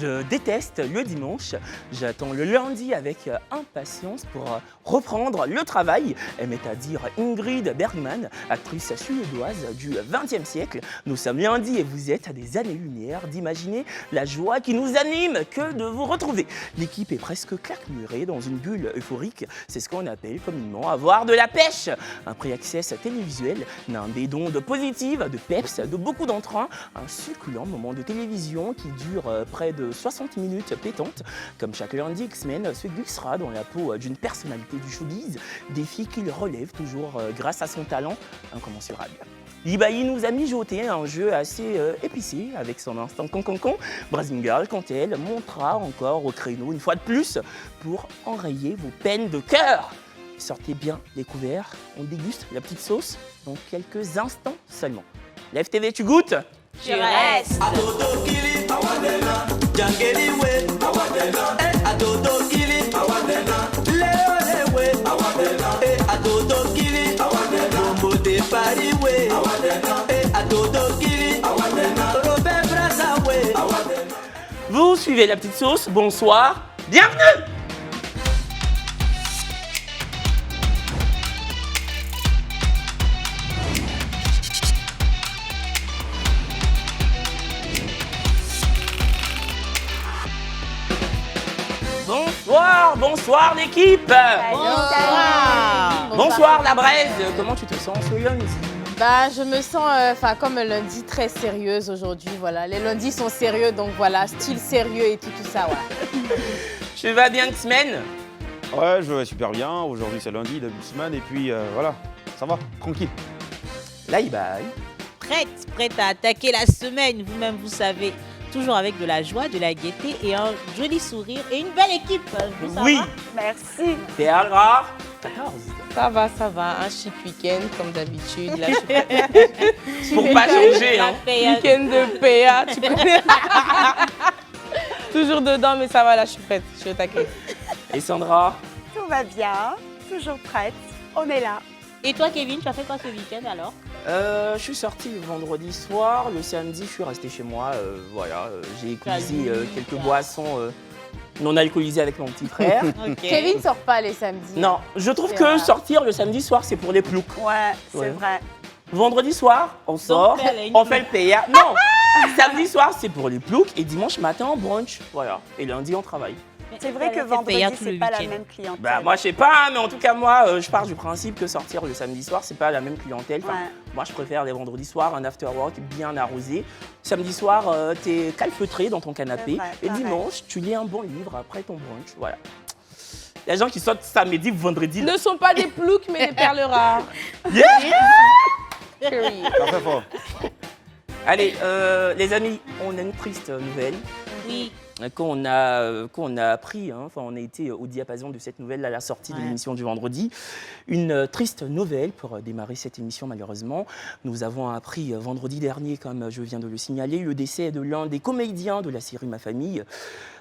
Je déteste le dimanche. J'attends le lundi avec impatience pour reprendre le travail. Elle m'est à dire Ingrid Bergman, actrice suédoise du XXe siècle. Nous sommes lundi et vous êtes à des années-lumière d'imaginer la joie qui nous anime que de vous retrouver. L'équipe est presque claquemurée dans une bulle euphorique. C'est ce qu'on appelle communément avoir de la pêche. Un pré-access télévisuel, blindé d'ondes positives, de peps, de beaucoup d'entrain. Un succulent moment de télévision qui dure près de 60 minutes pétantes. Comme chaque lundi, X-Men se glissera dans la peau d'une personnalité du showbiz, défi qu'il relève toujours grâce à son talent incommensurable. Libaï nous a mijoté un jeu assez épicé avec son instant con. Brazingal, quant à elle, montera encore au créneau une fois de plus pour enrayer vos peines de cœur. Sortez bien les couverts, on déguste la petite sauce dans quelques instants seulement. Lève TV, tu goûtes? Je reste. Vous suivez la petite sauce, bonsoir, bienvenue! Bonsoir l'équipe. Bonsoir la braise. Comment tu te sens ce lundi? Je me sens comme un lundi très sérieuse aujourd'hui. Voilà. Les lundis sont sérieux, donc voilà, style sérieux et tout ça. Voilà. Tu vas bien, semaine? Ouais, je vais super bien. Aujourd'hui c'est lundi, début de semaine, et puis voilà, ça va, tranquille. Là, il va. Prête à attaquer la semaine, vous-même vous savez. Toujours avec de la joie, de la gaieté et un joli sourire et une belle équipe. Oui. Merci. Théâtre 14. Ça va. Un chic week-end comme d'habitude. Pour pas changer, hein. Week-end de PA, tu connais. Toujours dedans, mais ça va, là, je suis prête. Je suis au taquet. Et Sandra? Tout va bien, toujours prête. On est là. Et toi, Kevin, tu as fait quoi ce week-end alors? Je suis sorti le vendredi soir, le samedi je suis resté chez moi, j'ai écoulisé quelques boissons non alcoolisées avec mon petit frère. Okay. Kevin sort pas les samedis. Non, je trouve que sortir le samedi soir c'est pour les ploucs. Ouais, c'est vrai. Vendredi soir, on sort, on fait le PA. Non, samedi soir c'est pour les ploucs et dimanche matin on brunch, voilà. Et lundi on travaille. C'est vrai que vendredi, c'est pas la même clientèle. Moi, je sais pas, mais en tout cas, moi, je pars du principe que sortir le samedi soir, c'est pas la même clientèle. Enfin, moi, je préfère les vendredis soirs, un after-work bien arrosé. Samedi soir, t'es calfeutré dans ton canapé. Vrai, et dimanche, tu lis un bon livre après ton brunch. Voilà. Les gens qui sortent samedi, vendredi. Ne sont pas des ploucs, mais des perles rares. Yeah! Parfait fort. Allez, les amis, on a une triste nouvelle. Oui. Qu'on a appris, hein, on a été au diapason de cette nouvelle à la sortie de l'émission du vendredi. Une triste nouvelle pour démarrer cette émission malheureusement. Nous avons appris vendredi dernier, comme je viens de le signaler, le décès de l'un des comédiens de la série Ma Famille.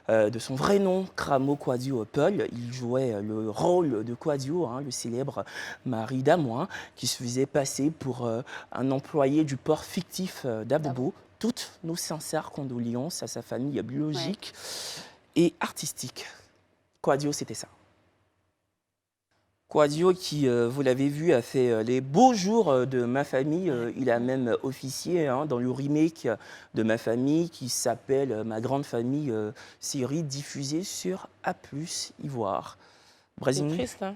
De son vrai nom, Cramo Quadio Peul. Il jouait le rôle de Quadio, hein, le célèbre mari d'Amoin, qui se faisait passer pour un employé du port fictif d'Abobo. Toutes nos sincères condoléances à sa famille biologique et artistique. Quadio, c'était ça. Quadio qui, vous l'avez vu, a fait les beaux jours de Ma Famille. Il a même officié dans le remake de Ma Famille qui s'appelle Ma Grande Famille, série diffusée sur A+, Ivoire. C'est triste, hein?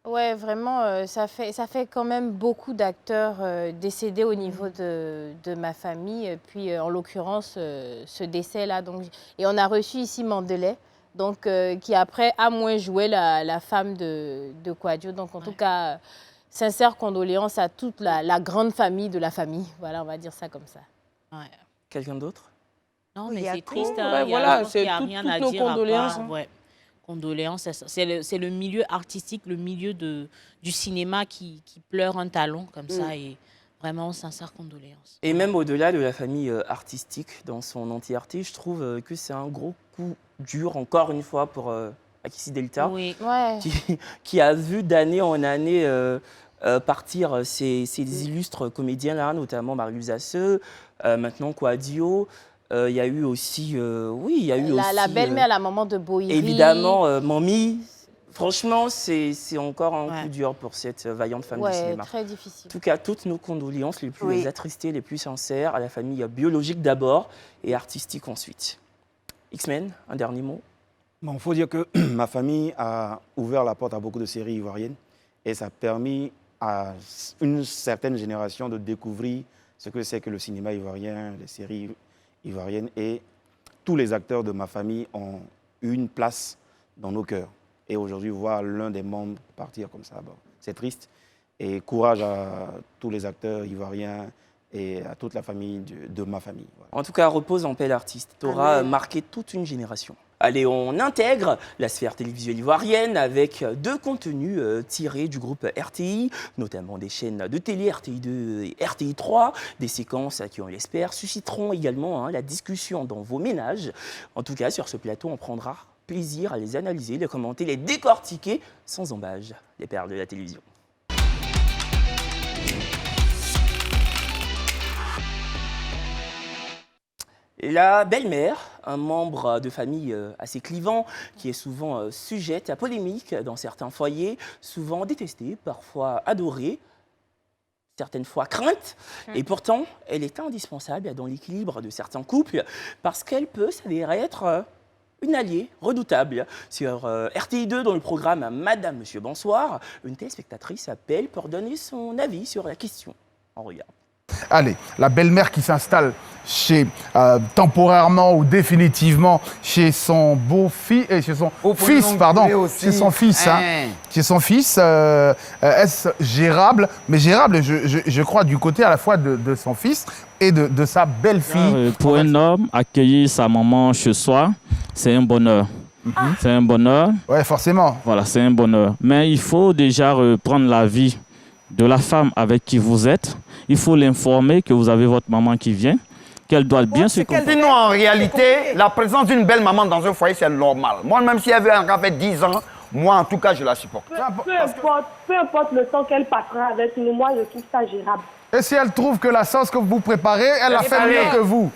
Ouais, vraiment, ça fait quand même beaucoup d'acteurs décédés au niveau de Ma Famille. Et puis, en l'occurrence, ce décès-là. Et on a reçu ici Mandelay, donc, qui après a moins joué la femme de Quadio. Donc, en tout cas, sincères condoléances à toute la grande famille de la famille. Voilà, on va dire ça comme ça. Ouais. Quelqu'un d'autre? Non, mais c'est triste. triste. Ouais, voilà, c'est toutes nos condoléances. Condoléances, c'est le milieu artistique, le milieu du cinéma qui pleure un talent comme ça et vraiment sincères condoléances. Et même au-delà de la famille artistique dans son entièreté, je trouve que c'est un gros coup dur encore une fois pour Akissi Delta, qui a vu d'année en année partir ces illustres comédiens-là, notamment Marius Zasseux, maintenant Quadio. Il y a eu aussi, oui, il y a eu aussi... La belle-mère, la maman de Boïri. Évidemment, Mamie. Franchement, c'est encore un Ouais. coup dur pour cette vaillante femme du Ouais, cinéma. très difficile. En tout cas, toutes nos condoléances les plus Oui. attristées, les plus sincères à la famille biologique d'abord et artistique ensuite. X-Men, un dernier mot? Bon, il faut dire que ma famille a ouvert la porte à beaucoup de séries ivoiriennes et ça a permis à une certaine génération de découvrir ce que c'est que le cinéma ivoirien, les séries ivoiriennes, et tous les acteurs de ma famille ont eu une place dans nos cœurs. Et aujourd'hui, voir l'un des membres partir comme ça, bon, c'est triste. Et courage à tous les acteurs ivoiriens et à toute la famille de ma famille. Voilà. En tout cas, repose en paix l'artiste. Tu auras Amen. marqué toute une génération. Allez, on intègre la sphère télévisuelle ivoirienne avec 2 contenus tirés du groupe RTI, notamment des chaînes de télé RTI2 et RTI3, des séquences qui, on l'espère, susciteront également la discussion dans vos ménages. En tout cas, sur ce plateau, on prendra plaisir à les analyser, les commenter, les décortiquer sans embâge, les perles de la télévision. La belle-mère, un membre de famille assez clivant, qui est souvent sujette à polémique dans certains foyers, souvent détestée, parfois adorée, certaines fois crainte. Et pourtant, elle est indispensable dans l'équilibre de certains couples parce qu'elle peut s'avérer être une alliée redoutable. Sur RTI2, dans le programme Madame, Monsieur, Bonsoir, une téléspectatrice appelle pour donner son avis sur la question. On regarde. Allez, la belle-mère qui s'installe chez temporairement ou définitivement chez son beau-fils et chez son fils, pardon, chez son fils, chez son fils, est-ce gérable? Mais gérable, je crois, du côté à la fois de son fils et de sa belle-fille. Pour un homme, accueillir sa maman chez soi, c'est un bonheur. C'est un bonheur. Ouais, forcément. Voilà, c'est un bonheur. Mais il faut déjà reprendre la vie de la femme avec qui vous êtes. Il faut l'informer que vous avez votre maman qui vient, qu'elle doit bien se comporter. Sinon, en réalité, la présence d'une belle maman dans un foyer, c'est normal. Moi, même si elle avait encore fait 10 ans, moi, en tout cas, je la supporte. Peu importe le temps qu'elle passera avec nous, moi, je trouve ça gérable. Et si elle trouve que la sauce que vous préparez, elle la fait mieux que vous?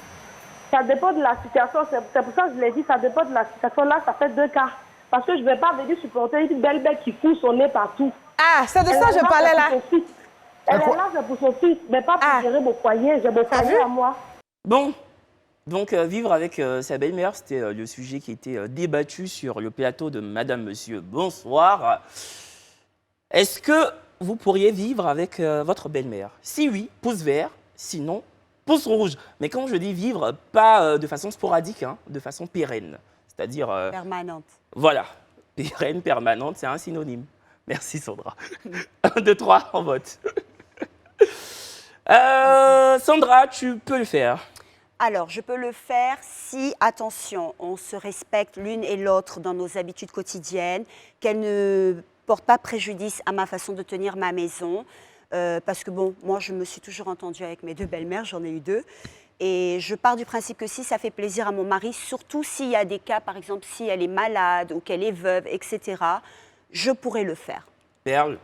Ça dépend de la situation. C'est pour ça que je l'ai dit, ça dépend de la situation. Là, ça fait 2 cas. Parce que je ne vais pas venir supporter une belle bête qui fout son nez partout. Ah, c'est de ça que je parlais là. Elle est là, c'est pour son fils, mais pas pour gérer mon foyer. J'ai mon foyer à moi. Bon, donc vivre avec sa belle-mère, c'était le sujet qui était débattu sur le plateau de Madame, Monsieur, Bonsoir. Est-ce que vous pourriez vivre avec votre belle-mère? Si oui, pouce vert, sinon, pouce rouge. Mais quand je dis vivre, pas de façon sporadique, de façon pérenne. C'est-à-dire... Permanente. Voilà, pérenne, permanente, c'est un synonyme. Merci Sandra. 1, 2, 3, on vote. Sandra, tu peux le faire. Alors, je peux le faire si, attention, on se respecte l'une et l'autre dans nos habitudes quotidiennes, qu'elle ne porte pas préjudice à ma façon de tenir ma maison. Parce que bon, moi, je me suis toujours entendue avec mes 2 belles-mères, j'en ai eu 2. Et je pars du principe que si ça fait plaisir à mon mari, surtout s'il y a des cas, par exemple, si elle est malade ou qu'elle est veuve, etc., je pourrais le faire. Perle.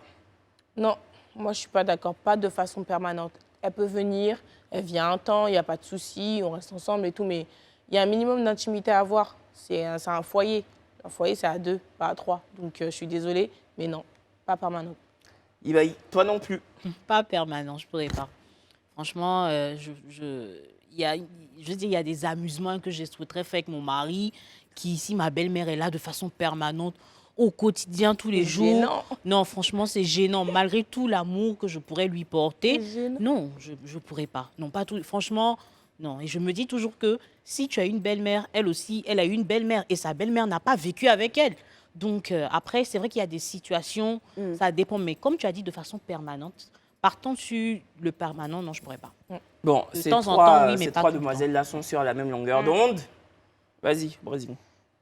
Non, moi je ne suis pas d'accord, pas de façon permanente. Elle peut venir, elle vient un temps, il n'y a pas de souci, on reste ensemble et tout, mais il y a un minimum d'intimité à avoir. C'est un foyer. Un foyer, c'est à 2, pas à 3. Donc je suis désolée, mais non, pas permanente. Ibaï, toi non plus. Pas permanent, je pourrais pas. Franchement, il y a des amusements que je souhaiterais faire avec mon mari, qui ici, ma belle-mère est là de façon permanente, au quotidien, tous les jours. Gênant. Non, franchement, c'est gênant. Malgré tout l'amour que je pourrais lui porter, Gênant. non, je ne pourrais pas. Non, pas tout. Franchement, non. Et je me dis toujours que si tu as une belle-mère, elle aussi, elle a une belle-mère et sa belle-mère n'a pas vécu avec elle. Donc après, c'est vrai qu'il y a des situations, ça dépend. Mais comme tu as dit, de façon permanente, partant sur le permanent, non, je ne pourrais pas. Bon, De ces temps en trois, temps, oui, mais ces pas trois tout le demoiselles-là sont sur la même longueur d'onde. Vas-y, Brésil.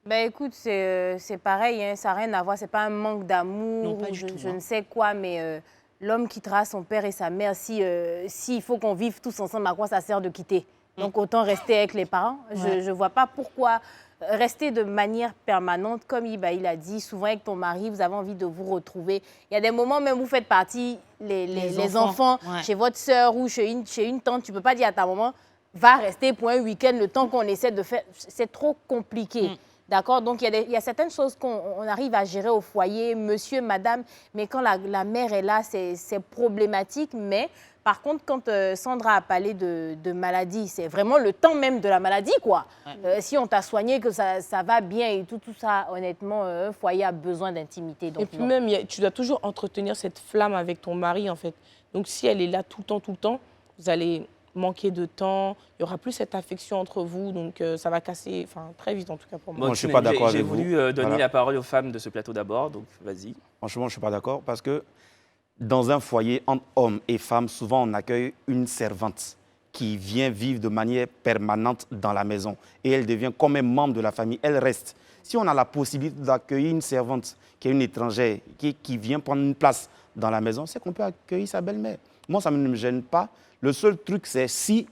Ben écoute, c'est pareil, ça n'a rien à voir, c'est pas un manque d'amour, Non, pas ou du tout, je hein. ne sais quoi, mais l'homme quittera son père et sa mère s'il faut qu'on vive tous ensemble, à quoi ça sert de quitter? Donc autant rester avec les parents. Ouais. Je ne vois pas pourquoi rester de manière permanente, comme il a dit, souvent avec ton mari, vous avez envie de vous retrouver. Il y a des moments même où vous faites partie, les enfants, ouais. chez votre sœur ou chez une tante, tu ne peux pas dire à ta maman, va rester pour un week-end le temps qu'on essaie de faire. C'est trop compliqué. D'accord? Donc, il y a certaines choses qu'on arrive à gérer au foyer, monsieur, madame, mais quand la mère est là, c'est problématique. Mais par contre, quand Sandra a parlé de maladie, c'est vraiment le temps même de la maladie, quoi. Si on t'a soigné, que ça va bien et tout ça, honnêtement, un foyer a besoin d'intimité. Et puis même, tu dois toujours entretenir cette flamme avec ton mari, en fait. Donc, si elle est là tout le temps, vous allez manquer de temps, il n'y aura plus cette affection entre vous, donc ça va casser très vite en tout cas pour moi. Moi, je ne suis pas d'accord avec vous. J'ai voulu donner la parole aux femmes de ce plateau d'abord, donc vas-y. Franchement, je ne suis pas d'accord parce que dans un foyer entre hommes et femmes, souvent on accueille une servante qui vient vivre de manière permanente dans la maison et elle devient comme un membre de la famille, elle reste. Si on a la possibilité d'accueillir une servante qui est une étrangère, qui vient prendre une place dans la maison, c'est qu'on peut accueillir sa belle-mère. Moi, ça ne me gêne pas. Le seul truc, c'est si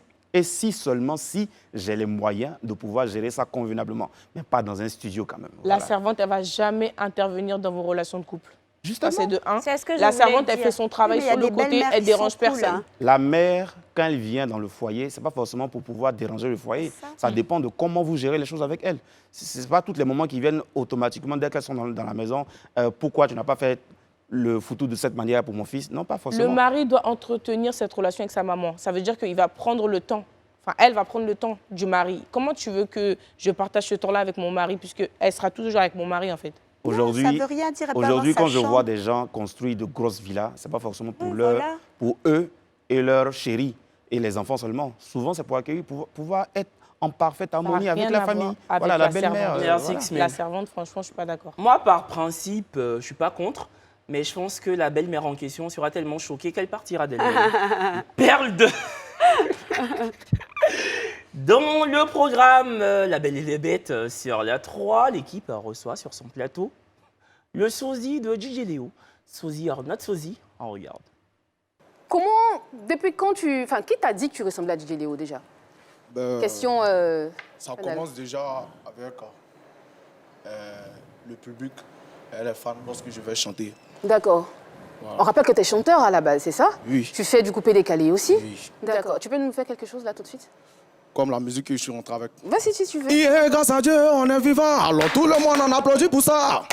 seulement si j'ai les moyens de pouvoir gérer ça convenablement, mais pas dans un studio quand même. La servante, elle ne va jamais intervenir dans vos relations de couple. Justement. Ça, c'est de un. C'est ce que je la voulais servante, elle dire. fait son travail Oui, mais sur le côté, elle ne dérange personne. La mère, quand elle vient dans le foyer, ce n'est pas forcément pour pouvoir déranger le foyer. Ça dépend de comment vous gérez les choses avec elle. Ce n'est pas tous les moments qui viennent automatiquement dès qu'elles sont dans la maison. Pourquoi tu n'as pas fait le foutu de cette manière pour mon fils? Non, pas forcément. Le mari doit entretenir cette relation avec sa maman. Ça veut dire qu'il va prendre le temps. Enfin, elle va prendre le temps du mari. Comment tu veux que je partage ce temps-là avec mon mari, puisqu'elle sera toujours avec mon mari, en fait? Aujourd'hui, quand je vois des gens construire de grosses villas, ce n'est pas forcément pour, pour eux et leurs chéris et les enfants seulement. Souvent, c'est pour accueillir, pour pouvoir être en parfaite harmonie avec la famille. Voilà, la belle-mère. La servante, franchement, je ne suis pas d'accord. Moi, par principe, je ne suis pas contre. Mais je pense que la belle-mère en question sera tellement choquée qu'elle partira d'elle-même. Perle de... Dans le programme La Belle et les Bêtes sur la 3, l'équipe reçoit sur son plateau le sosie de DJ Léo. Sosie or not sosie, on regarde. Comment, depuis quand Enfin, qui t'a dit que tu ressemblais à DJ Léo déjà? Question... ça commence déjà avec le public et les fans lorsque je vais chanter. D'accord. Voilà. On rappelle que tu es chanteur à la base, c'est ça? Oui. Tu fais du coupé-décalé aussi? Oui. D'accord. Tu peux nous faire quelque chose là tout de suite? Comme la musique que je suis rentré avec. Vas-y si tu veux. Yeah, grâce à Dieu, on est vivant. Alors tout le monde en applaudit pour ça.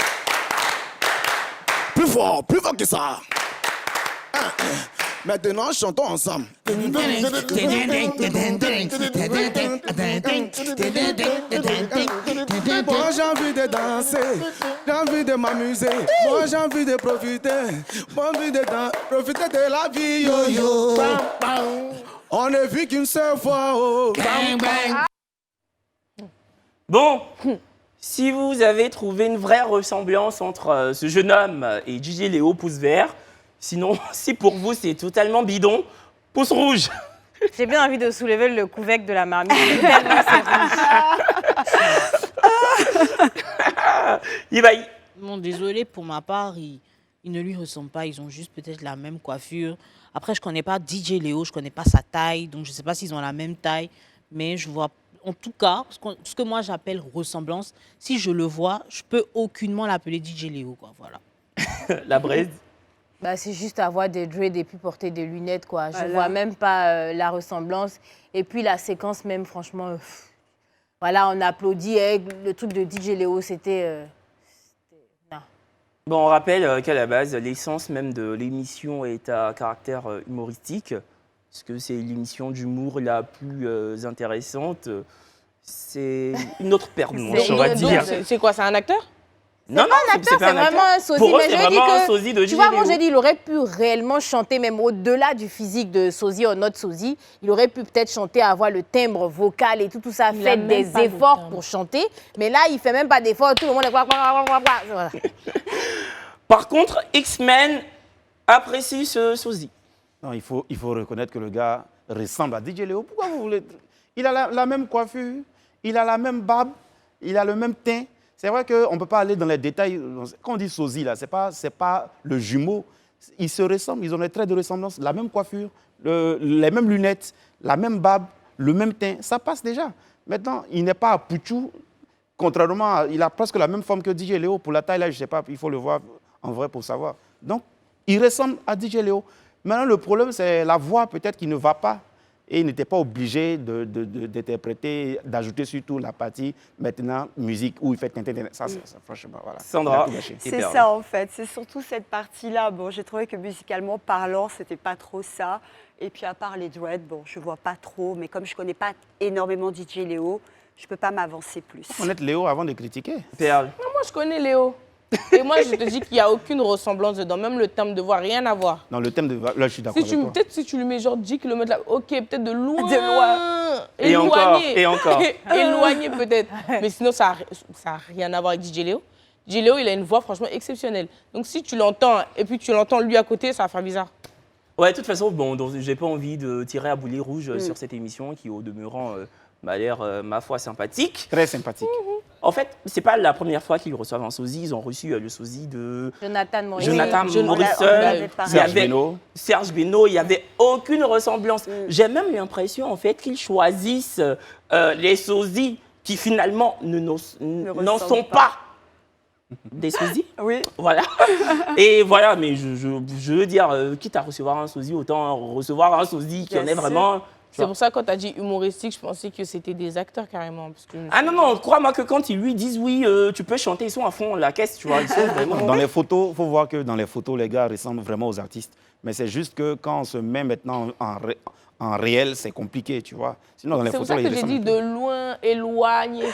Plus fort que ça. Maintenant, chantons ensemble. Moi, j'ai envie de danser, j'ai envie de m'amuser. Moi, j'ai envie de profiter, j'ai envie de profiter de la vie. Yo, yo. On ne vit qu'une seule fois. Oh. Bon, si vous avez trouvé une vraie ressemblance entre ce jeune homme et DJ Léo, pouce vert. Sinon, si pour vous c'est totalement bidon, pouce rouge. J'ai bien envie de soulever le couvercle de la marmite. Tellement c'est rouge. Bon, désolé pour ma part, ils ne lui ressemblent pas. Ils ont juste peut-être la même coiffure. Après, je ne connais pas DJ Léo, je ne connais pas sa taille. Donc, je ne sais pas s'ils ont la même taille. Mais je vois, en tout cas, ce que moi j'appelle ressemblance, si je le vois, je peux aucunement l'appeler DJ Léo, quoi. Voilà. La braise. Bah, c'est juste avoir des dreads et puis porter des lunettes, quoi. Je ne vois même pas la ressemblance. Et puis la séquence même, franchement, voilà, on applaudit. Le truc de DJ Léo, c'était... non. Bon, on rappelle qu'à la base, l'essence même de l'émission est à caractère humoristique. Parce que c'est l'émission d'humour la plus intéressante. C'est une autre paire de manches, on va dire. C'est quoi, c'est un acteur? Non, non, c'est vraiment un sosie. Pour eux, mais c'est vraiment un sosie de DJ Tu vois, moi, Léo. j'ai dit, il aurait pu réellement chanter, même au-delà du physique de sosie ou notre sosie. Il aurait pu peut-être chanter, avoir le timbre vocal et tout ça, faire des efforts pour chanter. Mais là, il ne fait même pas d'efforts. Tout le monde est... Voilà. Par contre, X-Men apprécie ce sosie. Non, il faut reconnaître que le gars ressemble à DJ Léo. Pourquoi vous voulez... Il a la même coiffure, il a la même barbe, il a le même teint. C'est vrai qu'on ne peut pas aller dans les détails. Quand on dit sosie, là, ce n'est pas le jumeau. Ils se ressemblent, ils ont des traits de ressemblance, la même coiffure, les mêmes lunettes, la même barbe, le même teint. Ça passe déjà. Maintenant, il n'est pas à Pouchou. Contrairement, il a presque la même forme que DJ Léo. Pour la taille, là, je ne sais pas, il faut le voir en vrai pour savoir. Donc, il ressemble à DJ Léo. Maintenant, le problème, c'est la voix peut-être qui ne va pas. Et il n'était pas obligé d'interpréter, d'ajouter surtout la partie maintenant musique où il fait ça, franchement, voilà. Sandra, c'est ça en fait, c'est surtout cette partie-là. Bon, j'ai trouvé que musicalement parlant, c'était pas trop ça. Et puis à part les duets, bon, je vois pas trop, mais comme je connais pas énormément DJ Léo, je peux pas m'avancer plus. Il faut connaître Léo avant de critiquer. Perle. Non, moi, je connais Léo. Et moi, je te dis qu'il n'y a aucune ressemblance dedans, même le thème de voix, rien à voir. Non, le thème de voix, là, je suis d'accord avec toi. Peut-être si tu lui mets genre 10 km là, ok, peut-être de loin. De loin. Et encore. Éloigné peut-être. Mais sinon, ça n'a rien à voir avec DJ Léo. DJ Léo, il a une voix franchement exceptionnelle. Donc si tu l'entends et puis tu l'entends lui à côté, ça va faire bizarre. Ouais, de toute façon, bon, j'ai pas envie de tirer à boulet rouge sur cette émission qui, au demeurant, m'a l'air, ma foi, sympathique. Très sympathique. En fait, c'est pas la première fois qu'ils reçoivent un sosie. Ils ont reçu le sosie de Jonathan Morrison. Serge Beno. Il n'y avait aucune ressemblance. J'ai même l'impression, en fait, qu'ils choisissent les sosies qui, finalement, n'en sont pas. Des sosies. Oui. Voilà. Et voilà, mais je veux dire, quitte à recevoir un sosie, autant recevoir un sosie qui en est vraiment... C'est pour ça que quand tu as dit humoristique, je pensais que c'était des acteurs carrément. Parce que ah non, crois-moi que quand ils lui disent oui, tu peux chanter, ils sont à fond la caisse, tu vois. Ils sont vraiment... Dans les photos, il faut voir que dans les photos, les gars ressemblent vraiment aux artistes. Mais c'est juste que quand on se met maintenant en réel, c'est compliqué, tu vois. Sinon, dans les photos, c'est pour ça que j'ai dit de loin, éloigné.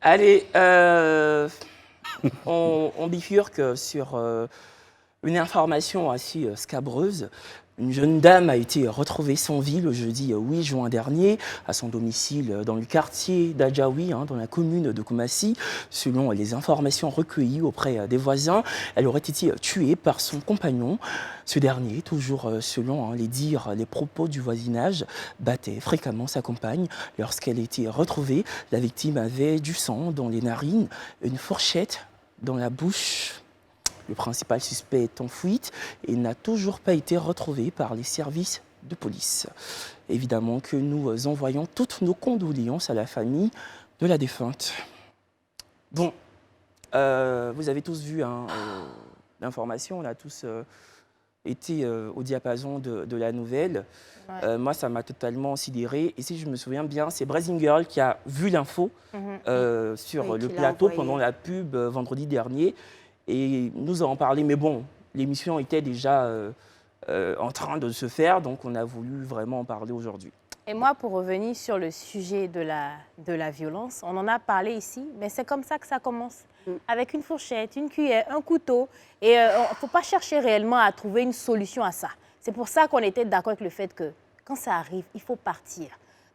Allez, on bifurque sur une information assez scabreuse. Une jeune dame a été retrouvée sans vie le jeudi 8 juin dernier à son domicile dans le quartier d'Adjaoui, dans la commune de Koumassi. Selon les informations recueillies auprès des voisins, elle aurait été tuée par son compagnon. Ce dernier, toujours selon les propos du voisinage, battait fréquemment sa compagne. Lorsqu'elle a été retrouvée, la victime avait du sang dans les narines, une fourchette dans la bouche. Le principal suspect est en fuite et n'a toujours pas été retrouvé par les services de police. Évidemment que nous envoyons toutes nos condoléances à la famille de la défunte. Bon, vous avez tous vu l'information, on a tous été au diapason de la nouvelle. Ouais. Moi, ça m'a totalement sidéré. Et si je me souviens bien, c'est Brazing Girl qui a vu l'info sur le plateau pendant la pub vendredi dernier. Et nous en parlé, mais bon, l'émission était déjà en train de se faire, donc on a voulu vraiment en parler aujourd'hui. Et moi, pour revenir sur le sujet de la violence, on en a parlé ici, mais c'est comme ça que ça commence. Avec une fourchette, une cuillère, un couteau. Et il ne faut pas chercher réellement à trouver une solution à ça. C'est pour ça qu'on était d'accord avec le fait que quand ça arrive, il faut partir.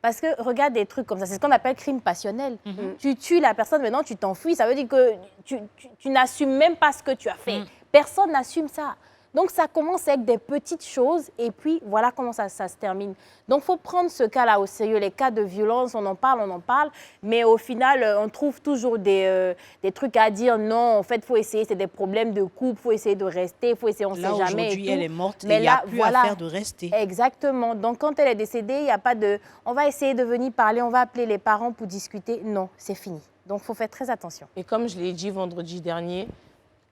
Parce que regarde des trucs comme ça, c'est ce qu'on appelle crime passionnel. Tu tues la personne, maintenant tu t'enfuis, ça veut dire que tu n'assumes même pas ce que tu as fait. Personne n'assume ça. Donc ça commence avec des petites choses et puis voilà comment ça se termine. Donc il faut prendre ce cas-là au sérieux. Les cas de violence, on en parle, mais au final, on trouve toujours des trucs à dire. Non, en fait, il faut essayer, c'est des problèmes de couple, il faut essayer de rester, il faut essayer, on ne sait jamais. Aujourd'hui, elle est morte, mais il n'y a plus à faire de rester. Exactement. Donc quand elle est décédée, il n'y a pas de... On va essayer de venir parler, on va appeler les parents pour discuter. Non, c'est fini. Donc il faut faire très attention. Et comme je l'ai dit vendredi dernier,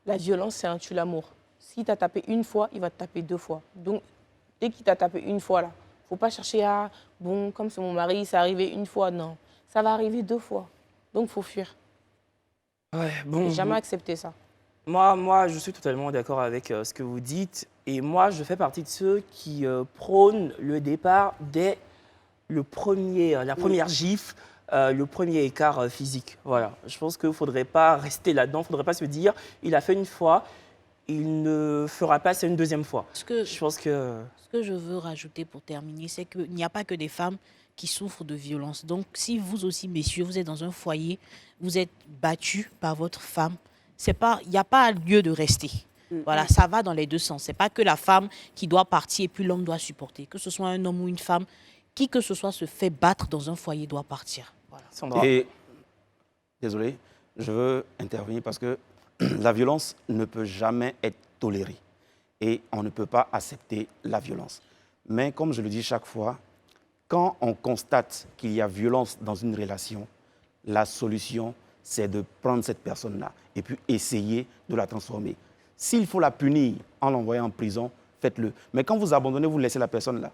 la violence, c'est un tue-l'amour. S'il t'a tapé une fois, il va te taper 2 fois. Donc, dès qu'il t'a tapé une fois, là, il ne faut pas chercher à... Bon, comme c'est mon mari, ça arrivé une fois. Non, ça va arriver 2 fois. Donc, il faut fuir. Ouais, bon, jamais accepter ça. Moi, je suis totalement d'accord avec ce que vous dites. Et moi, je fais partie de ceux qui prônent le départ dès la première gifle. Le premier écart physique. Voilà. Je pense qu'il ne faudrait pas rester là-dedans. Il ne faudrait pas se dire, il a fait une fois, il ne fera pas ça une deuxième fois. Ce que je veux rajouter pour terminer, c'est qu'il n'y a pas que des femmes qui souffrent de violence. Donc, si vous aussi, messieurs, vous êtes dans un foyer, vous êtes battus par votre femme, il n'y a pas lieu de rester. Voilà, ça va dans les deux sens. Ce n'est pas que la femme qui doit partir et puis l'homme doit supporter. Que ce soit un homme ou une femme, qui que ce soit se fait battre dans un foyer doit partir. Voilà. Et, désolé, je veux intervenir parce que la violence ne peut jamais être tolérée et on ne peut pas accepter la violence. Mais comme je le dis chaque fois, quand on constate qu'il y a violence dans une relation, la solution, c'est de prendre cette personne-là et puis essayer de la transformer. S'il faut la punir en l'envoyant en prison, faites-le. Mais quand vous abandonnez, vous laissez la personne là,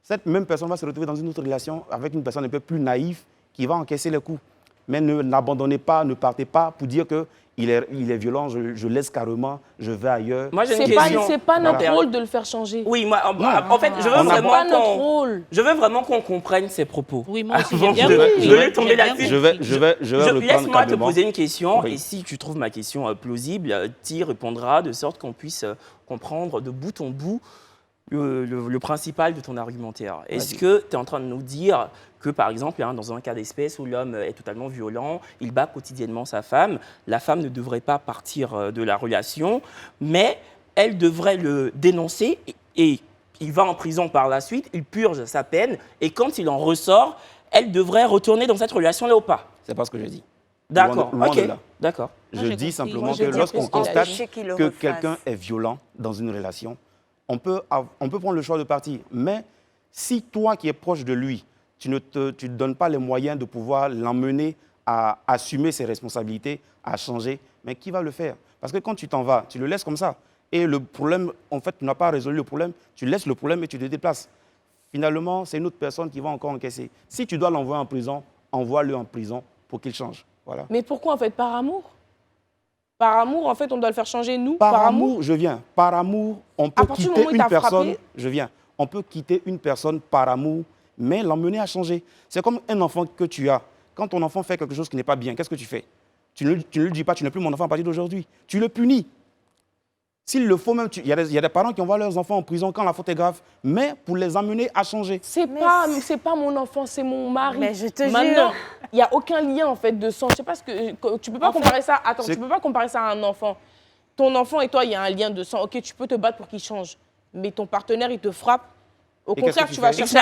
cette même personne va se retrouver dans une autre relation avec une personne un peu plus naïve qui va encaisser les coups. Mais n'abandonnez pas, ne partez pas pour dire qu'il est violent, je laisse carrément, je vais ailleurs. Moi, j'ai une question. C'est pas notre rôle de le faire changer. Oui, moi, en fait, je veux vraiment qu'on comprenne ses propos. Oui, moi aussi, je vais tomber là-dessus. Je vais reprendre. Laisse-moi te poser une question, et si tu trouves ma question plausible, tu y répondras de sorte qu'on puisse comprendre de bout en bout le principal de ton argumentaire. Est-ce que tu es en train de nous dire que, par exemple, dans un cas d'espèce où l'homme est totalement violent, il bat quotidiennement sa femme, la femme ne devrait pas partir de la relation, mais elle devrait le dénoncer et il va en prison par la suite, il purge sa peine et quand il en ressort, elle devrait retourner dans cette relation-là ou pas? C'est pas ce que je dis. D'accord, loin ok, de là. d'accord. Je dis simplement que lorsqu'on constate que quelqu'un est violent dans une relation, on peut prendre le choix de partir. Mais si toi qui es proche de lui, tu ne te donnes pas les moyens de pouvoir l'emmener à assumer ses responsabilités, à changer, mais qui va le faire? Parce que quand tu t'en vas, tu le laisses comme ça. Et le problème, en fait, tu n'as pas résolu le problème, tu laisses le problème et tu te déplaces. Finalement, c'est une autre personne qui va encore encaisser. Si tu dois l'envoyer en prison, envoie-le en prison pour qu'il change. Voilà. Mais pourquoi, en fait, par amour? Par amour, en fait, on doit le faire changer, nous? Par amour, je viens. Par amour, on peut quitter une personne. Frappé... Je viens. On peut quitter une personne par amour, mais l'emmener à changer. C'est comme un enfant que tu as. Quand ton enfant fait quelque chose qui n'est pas bien, qu'est-ce que tu fais? Tu ne le dis pas, tu n'es plus mon enfant à partir d'aujourd'hui. Tu le punis. S'il le faut même, il y a des parents qui envoient leurs enfants en prison quand la faute est grave, mais pour les amener à changer. C'est pas mon enfant, c'est mon mari. Mais je te Maintenant, jure. il n'y a aucun lien en fait de sang. Je sais pas ce que tu peux pas comparer ça. Attends, tu peux pas comparer ça à un enfant. Ton enfant et toi, il y a un lien de sang. Ok, tu peux te battre pour qu'il change, mais ton partenaire, il te frappe. Au contraire, tu vas chercher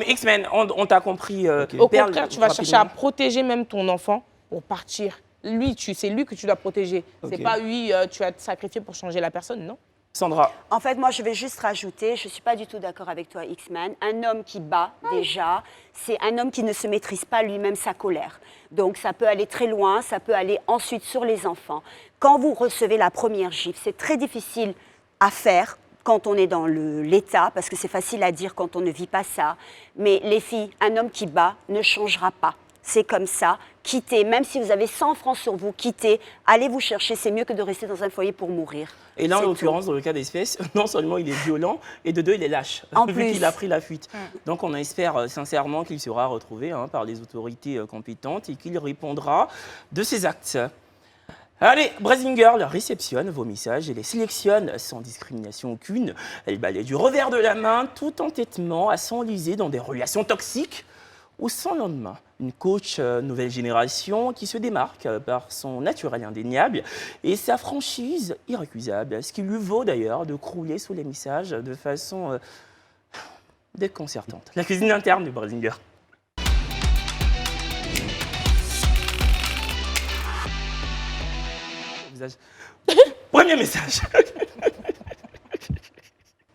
X-Men, on t'a compris. Au contraire, tu vas chercher à protéger même ton enfant pour partir. Lui, c'est lui que tu dois protéger. C'est pas lui, tu vas te sacrifier pour changer la personne, non? Sandra. En fait, moi, je vais juste rajouter, je ne suis pas du tout d'accord avec toi, X-Man. Un homme qui bat, déjà, c'est un homme qui ne se maîtrise pas lui-même sa colère. Donc, ça peut aller très loin, ça peut aller ensuite sur les enfants. Quand vous recevez la première gifle, c'est très difficile à faire quand on est dans l'état, parce que c'est facile à dire quand on ne vit pas ça. Mais les filles, un homme qui bat ne changera pas. C'est comme ça. Quittez, même si vous avez 100 francs sur vous, quittez, allez vous chercher, c'est mieux que de rester dans un foyer pour mourir. Et là, en l'occurrence, dans le cas d'espèce, non seulement il est violent, et de deux, il est lâche, vu qu'il a pris la fuite. Donc on espère sincèrement qu'il sera retrouvé par les autorités compétentes et qu'il répondra de ses actes. Allez, Brazzing Girl réceptionne vos messages et les sélectionne sans discrimination aucune. Elle balaye du revers de la main tout entêtement à s'enliser dans des relations toxiques ou sans lendemain. Une coach nouvelle génération qui se démarque par son naturel indéniable et sa franchise irrécusable, ce qui lui vaut d'ailleurs de crouler sous les messages de façon déconcertante. La cuisine interne de Brazzing Girl. Premier message.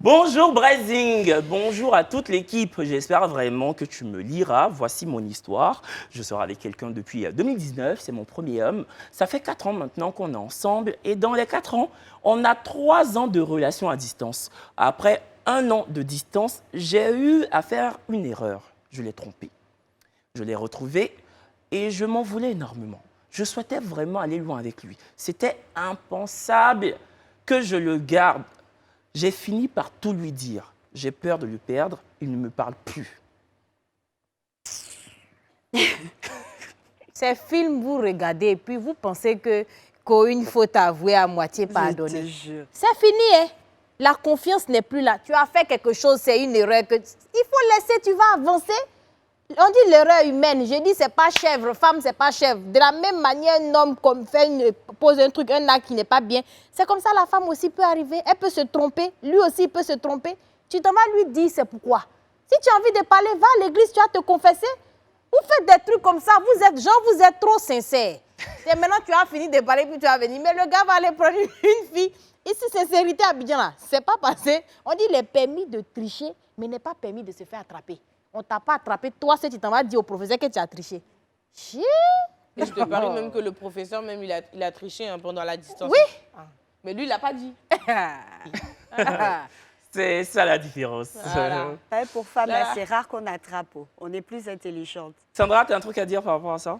Bonjour Brazzing, bonjour à toute l'équipe. J'espère vraiment que tu me liras. Voici mon histoire. Je sors avec quelqu'un depuis 2019, c'est mon premier homme. Ça fait 4 ans maintenant qu'on est ensemble et dans les 4 ans, on a 3 ans de relation à distance. Après 1 an de distance, j'ai eu à faire une erreur. Je l'ai trompé. Je l'ai retrouvé et je m'en voulais énormément. Je souhaitais vraiment aller loin avec lui. C'était impensable que je le garde. J'ai fini par tout lui dire. J'ai peur de le perdre, il ne me parle plus. Ces films, vous regardez et puis vous pensez qu'une faute avouée à moitié pardonnée. C'est fini, hein? La confiance n'est plus là. Tu as fait quelque chose, c'est une erreur. Il faut laisser, tu vas avancer. On dit l'erreur humaine. Je dis, c'est pas chèvre. Femme, c'est pas chèvre. De la même manière, un homme pose un truc, un acte qui n'est pas bien. C'est comme ça, la femme aussi peut arriver. Elle peut se tromper. Lui aussi peut se tromper. Tu t'en vas lui dire c'est pourquoi. Si tu as envie de parler, va à l'église, tu vas te confesser. Vous faites des trucs comme ça. Vous êtes trop sincères. Et maintenant, tu as fini de parler, puis tu vas venir. Mais le gars va aller prendre une fille. Ici, sincérité à Abidjan, là. C'est pas passé. On dit, il est permis de tricher, mais il n'est pas permis de se faire attraper. On ne t'a pas attrapé. Toi, si tu t'en vas dire au professeur que tu as triché. Chier. Et je te parie même que le professeur, même, il a triché pendant la distance. Oui. Ah. Mais lui, il n'a pas dit. C'est ça la différence. Voilà. Pour femme, Là. c'est rare qu'on attrape. On est plus intelligente. Sandra, tu as un truc à dire par rapport à ça?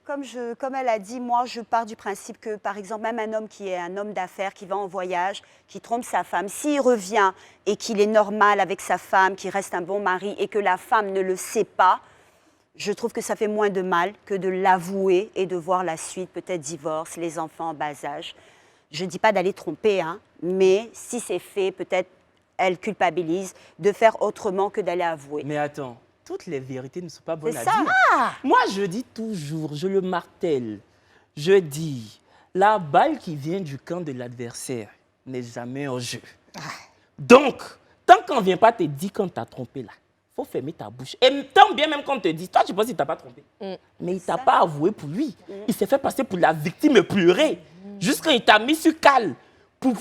Comme elle a dit, moi, je pars du principe que, par exemple, même un homme qui est un homme d'affaires, qui va en voyage, qui trompe sa femme, s'il revient et qu'il est normal avec sa femme, qu'il reste un bon mari et que la femme ne le sait pas, je trouve que ça fait moins de mal que de l'avouer et de voir la suite, peut-être divorce, les enfants en bas âge. Je ne dis pas d'aller tromper, hein, mais si c'est fait, peut-être elle culpabilise de faire autrement que d'aller avouer. Mais attends, toutes les vérités ne sont pas bonnes C'est à ça. dire. Moi, je dis toujours, je le martèle, je dis, la balle qui vient du camp de l'adversaire n'est jamais en jeu. Donc, tant qu'on ne vient pas te dire quand tu as trompé là, il faut fermer ta bouche. Et tant bien même qu'on te dit, toi, tu penses qu'il ne t'a pas trompé. Mais il ne t'a pas avoué pour lui. Il s'est fait passer pour la victime et pleurer. Jusqu'à il t'a mis sur cale. Pour...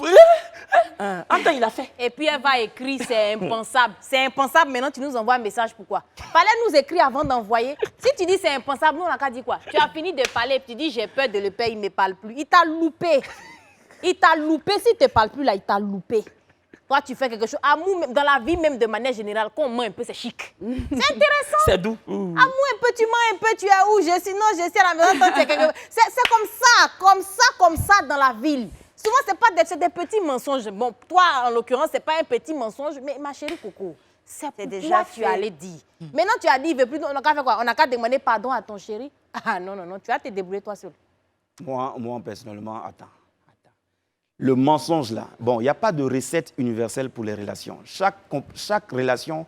En temps, il a fait. Et puis elle va écrire, c'est impensable. C'est impensable, maintenant tu nous envoies un message, pourquoi? Fallait nous écrire avant d'envoyer. Si tu dis c'est impensable, nous on a qu'à dire quoi? Tu as fini de parler, puis tu dis j'ai peur de le père, il ne me parle plus. Il t'a loupé. Il t'a loupé, s'il ne te parle plus là, il t'a loupé. Toi tu fais quelque chose. Amour, dans la vie même de manière générale, quand on ment un peu, c'est chic. C'est intéressant. C'est doux. Amour un peu, tu mens un peu, tu es où? Je suis à la maison, toi tu es quelque... C'est comme ça dans la ville. Souvent, c'est des petits mensonges. Bon, toi, en l'occurrence, ce n'est pas un petit mensonge, mais ma chérie Coco, c'est pour déjà toi fait. tu allais dire. Maintenant, tu as dit, il veut plus. On a qu'à faire quoi? On a qu'à demander pardon à ton chéri? Ah non, tu vas te débrouiller toi seul. Moi, personnellement, attends. Le mensonge, là, bon, il n'y a pas de recette universelle pour les relations. Chaque relation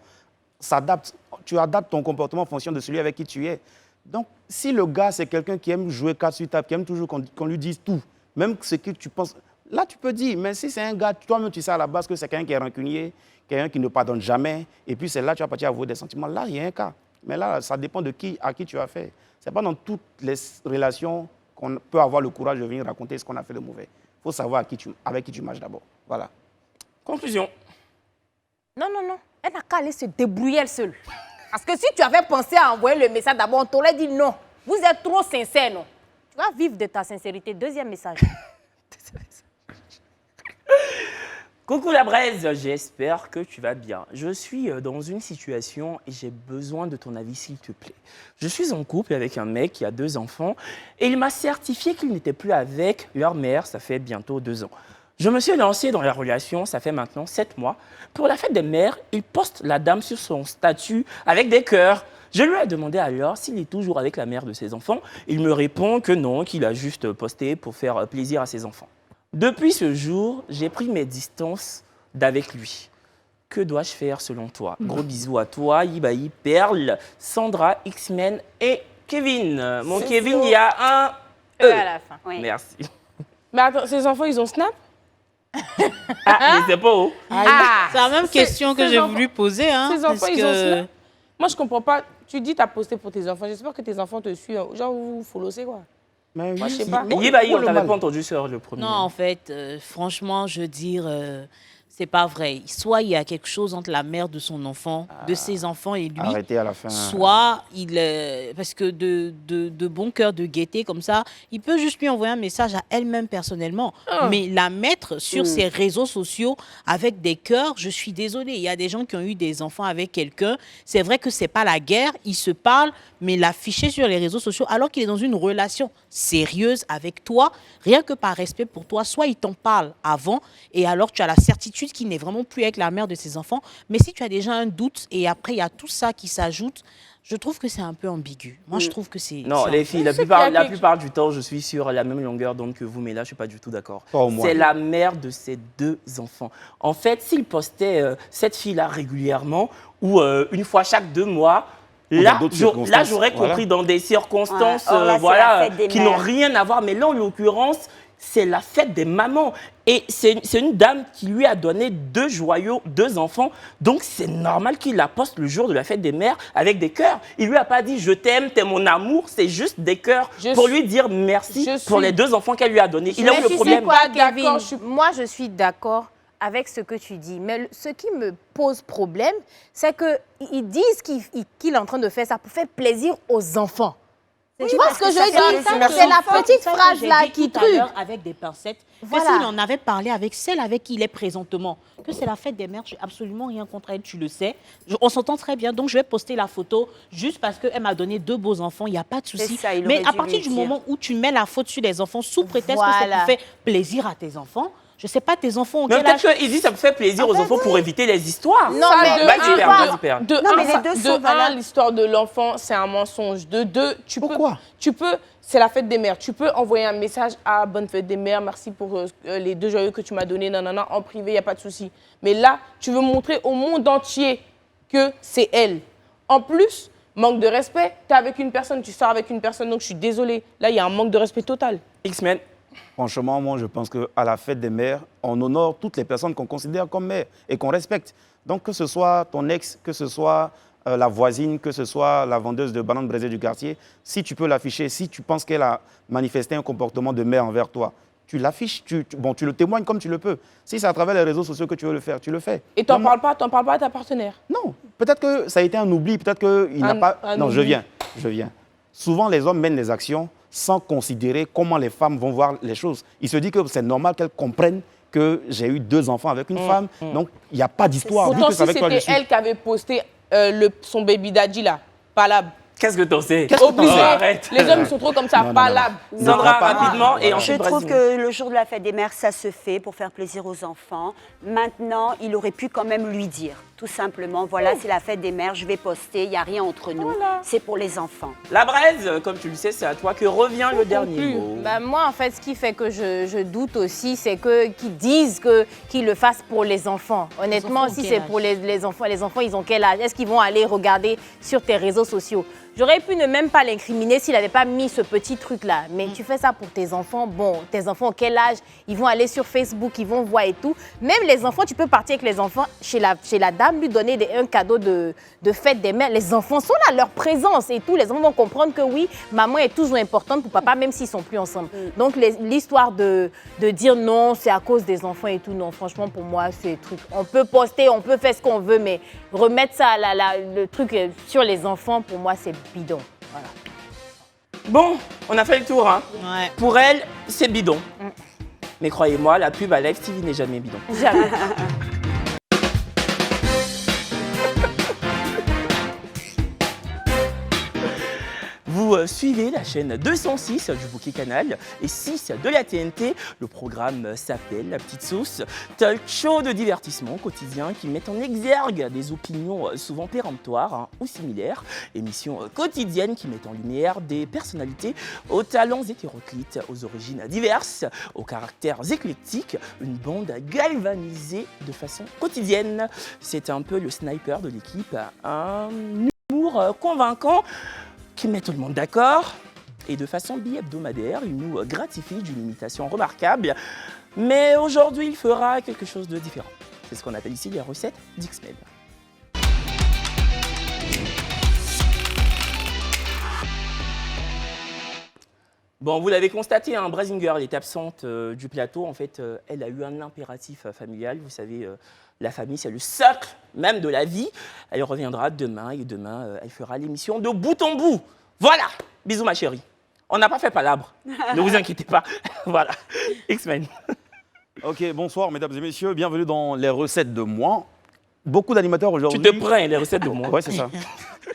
s'adapte. Tu adaptes ton comportement en fonction de celui avec qui tu es. Donc, si le gars, c'est quelqu'un qui aime jouer carte sur table, qui aime toujours qu'on lui dise tout, même ce que tu penses, là, tu peux dire. Mais si c'est un gars, toi-même, tu sais à la base que c'est quelqu'un qui est rancunier, quelqu'un qui ne pardonne jamais, et puis c'est là que tu vas partir avouer des sentiments. Là, il y a un cas. Mais là, ça dépend de à qui tu as fait. Ce n'est pas dans toutes les relations qu'on peut avoir le courage de venir raconter ce qu'on a fait de mauvais. Il faut savoir avec qui tu marches d'abord. Voilà. Conclusion. Non. Elle n'a qu'à aller se débrouiller elle seule. Parce que si tu avais pensé à envoyer le message d'abord, on t'aurait dit non. Vous êtes trop sincère, non? Tu vas vivre de ta sincérité. Deuxième message. Coucou la braise, j'espère que tu vas bien. Je suis dans une situation et j'ai besoin de ton avis s'il te plaît. Je suis en couple avec un mec qui a 2 enfants et il m'a certifié qu'il n'était plus avec leur mère, ça fait bientôt 2 ans. Je me suis lancé dans la relation, ça fait maintenant 7 mois. Pour la fête des mères, il poste la dame sur son statut avec des cœurs. Je lui ai demandé alors s'il est toujours avec la mère de ses enfants. Il me répond que non, qu'il a juste posté pour faire plaisir à ses enfants. Depuis ce jour, j'ai pris mes distances d'avec lui. Que dois-je faire selon toi? Gros bisous à toi, Ibaï, Perle, Sandra, X-Men et Kevin. Mon Kevin, il y a un E à la fin. Oui. Merci. Mais attends, ces enfants, ils ont Snap? Ah, mais c'est pas où. C'est la même question que j'ai voulu poser. Hein, Ces enfants, parce ils ont que- Snap? Moi, je comprends pas. Tu dis que tu as posté pour tes enfants. J'espère que tes enfants te suivent. Genre, vous followez quoi? Mais Moi, je sais pas. Ibaï, on t'avait pas entendu sur le premier. Non, en fait, franchement, je veux dire, c'est pas vrai. Soit il y a quelque chose entre la mère de son enfant, de ses enfants et lui. Arrêtez à la fin. Soit parce que de bon cœur, de gaieté comme ça, il peut juste lui envoyer un message à elle-même personnellement. Mais la mettre sur ses réseaux sociaux avec des cœurs, je suis désolée. Il y a des gens qui ont eu des enfants avec quelqu'un. C'est vrai que c'est pas la guerre, ils se parlent, mais l'afficher sur les réseaux sociaux alors qu'il est dans une relation sérieuse avec toi, rien que par respect pour toi, soit il t'en parle avant et alors tu as la certitude qu'il n'est vraiment plus avec la mère de ses enfants. Mais si tu as déjà un doute et après il y a tout ça qui s'ajoute, je trouve que c'est un peu ambigu. Moi, je trouve que c'est... Non, c'est les un- filles, la plupart du temps, je suis sur la même longueur d'onde que vous, mais là, je ne suis pas du tout d'accord. Pas au moins. C'est la mère de ses 2 enfants. En fait, s'il postait cette fille-là régulièrement ou une fois chaque 2 mois, Ou là, dans d'autres circonstances, j'aurais voilà. compris dans des circonstances Ouais. Or là, c'est la fête des qui n'ont mères. rien à voir. Mais là, en l'occurrence, c'est la fête des mamans. Et c'est une dame qui lui a donné 2 enfants. Donc, c'est normal qu'il la poste le jour de la fête des mères avec des cœurs. Il lui a pas dit « je t'aime, t'es mon amour ». C'est juste des cœurs pour lui dire merci pour les 2 enfants qu'elle lui a donnés. Il a où le problème? Moi, je suis d'accord avec ce que tu dis. Mais ce qui me pose problème, c'est qu'ils disent qu'il est en train de faire ça pour faire plaisir aux enfants. Tu vois ce que je dis? C'est C'est la petite phrase là qui tout à true. l'heure avec des pincettes. Voilà. Que s'il en avait parlé avec celle avec qui il est présentement, que c'est la fête des mères, je n'ai absolument rien contre elle, tu le sais. On s'entend très bien, donc je vais poster la photo juste parce qu'elle m'a donné 2 beaux enfants, il n'y a pas de souci. ça, il Mais aurait à dû partir lui du dire. moment où tu mets la faute sur les enfants sous prétexte que Voilà. ça te fait plaisir à tes enfants, je ne sais pas, tes enfants ont Mais quel âge? peut-être qu'il dit ça me fait plaisir aux enfants pour éviter les histoires. Non, mais Vas-y, Père, vas-y, Père. Non, mais les deux sont valables. L'histoire de l'enfant, c'est un mensonge. De 2, c'est la fête des mères. Tu peux envoyer un message à bonne fête des mères, merci pour les 2 joyeux que tu m'as donnés, nanana, en privé, il n'y a pas de souci. Mais là, tu veux montrer au monde entier que c'est elle. En plus, manque de respect, tu es avec une personne, tu sors avec une personne, donc je suis désolée. Là, il y a un manque de respect total. X-Men. Franchement, moi, je pense qu'à la fête des mères, on honore toutes les personnes qu'on considère comme mères et qu'on respecte. Donc, que ce soit ton ex, que ce soit la voisine, que ce soit la vendeuse de bananes brisées du quartier, si tu peux l'afficher, si tu penses qu'elle a manifesté un comportement de mère envers toi, tu l'affiches, tu le témoignes comme tu le peux. Si c'est à travers les réseaux sociaux que tu veux le faire, tu le fais. Et t'en parles pas à ta partenaire? Non, peut-être que ça a été un oubli, peut-être qu'il n'a pas... Non, oubli. je viens. Souvent, les hommes mènent les actions sans considérer comment les femmes vont voir les choses. Ils se disent que c'est normal qu'elles comprennent que j'ai eu 2 enfants avec une femme, donc il n'y a pas d'histoire. Pourtant, si c'était elle qui avait posté son baby daddy là, palab. Qu'est-ce que t'en sais? Obligé. Arrête. Les hommes sont trop comme ça, palab. Sandra, rapidement, et Je ensuite, trouve vas-y. que le jour de la fête des mères, ça se fait pour faire plaisir aux enfants. Maintenant, il aurait pu quand même lui dire, tout simplement, voilà, c'est la fête des mères, je vais poster, il n'y a rien entre nous, c'est pour les enfants. La braise, comme tu le sais, c'est à toi que revient le dernier mot. Bah, moi, en fait, ce qui fait que je doute aussi, c'est qu'ils disent qu'ils le fassent pour les enfants. Honnêtement, enfants ont si quel c'est âge? pour les enfants, ils ont quel âge? Est-ce qu'ils vont aller regarder sur tes réseaux sociaux? J'aurais pu ne même pas l'incriminer s'il n'avait pas mis ce petit truc-là. Mais tu fais ça pour tes enfants. Bon, tes enfants ont quel âge? Ils vont aller sur Facebook, ils vont voir et tout. Même les enfants, tu peux partir avec les enfants chez la dame, lui donner un cadeau de fête des mères. Les enfants sont là, leur présence et tout. Les enfants vont comprendre que oui, maman est toujours importante pour papa, même s'ils ne sont plus ensemble. Donc, l'histoire de dire non, c'est à cause des enfants et tout, non, franchement, pour moi, c'est truc. On peut poster, on peut faire ce qu'on veut, mais remettre ça, le truc sur les enfants, pour moi, c'est bidon. Voilà. Bon, on a fait le tour, hein. Ouais. Pour elle, c'est bidon. Mais croyez-moi, la pub à Live TV n'est jamais bidon. Jamais. Vous suivez la chaîne 206 du Bouquet Canal et 6 de la TNT. Le programme s'appelle La Petite Sauce, talk show de divertissement quotidien qui met en exergue des opinions souvent péremptoires ou similaires. Émission quotidienne qui met en lumière des personnalités aux talents hétéroclites, aux origines diverses, aux caractères éclectiques. Une bande galvanisée de façon quotidienne. C'est un peu le sniper de l'équipe, un humour convaincant qui met tout le monde d'accord. Et de façon bi-hebdomadaire, il nous gratifie d'une imitation remarquable. Mais aujourd'hui, il fera quelque chose de différent. C'est ce qu'on appelle ici les recettes d'X-Men. Bon, vous l'avez constaté, hein, Brasinger, elle est absente du plateau. En fait, elle a eu un impératif familial. Vous savez, la famille, c'est le socle même de la vie. Elle reviendra demain et demain, elle fera l'émission de bout en bout. Voilà. Bisous, ma chérie. On n'a pas fait palabre. Ne vous inquiétez pas. Voilà. X-Men. Ok, bonsoir, mesdames et messieurs. Bienvenue dans les recettes de moi. Beaucoup d'animateurs aujourd'hui... Tu te prends les recettes de moi. Ouais, c'est ça.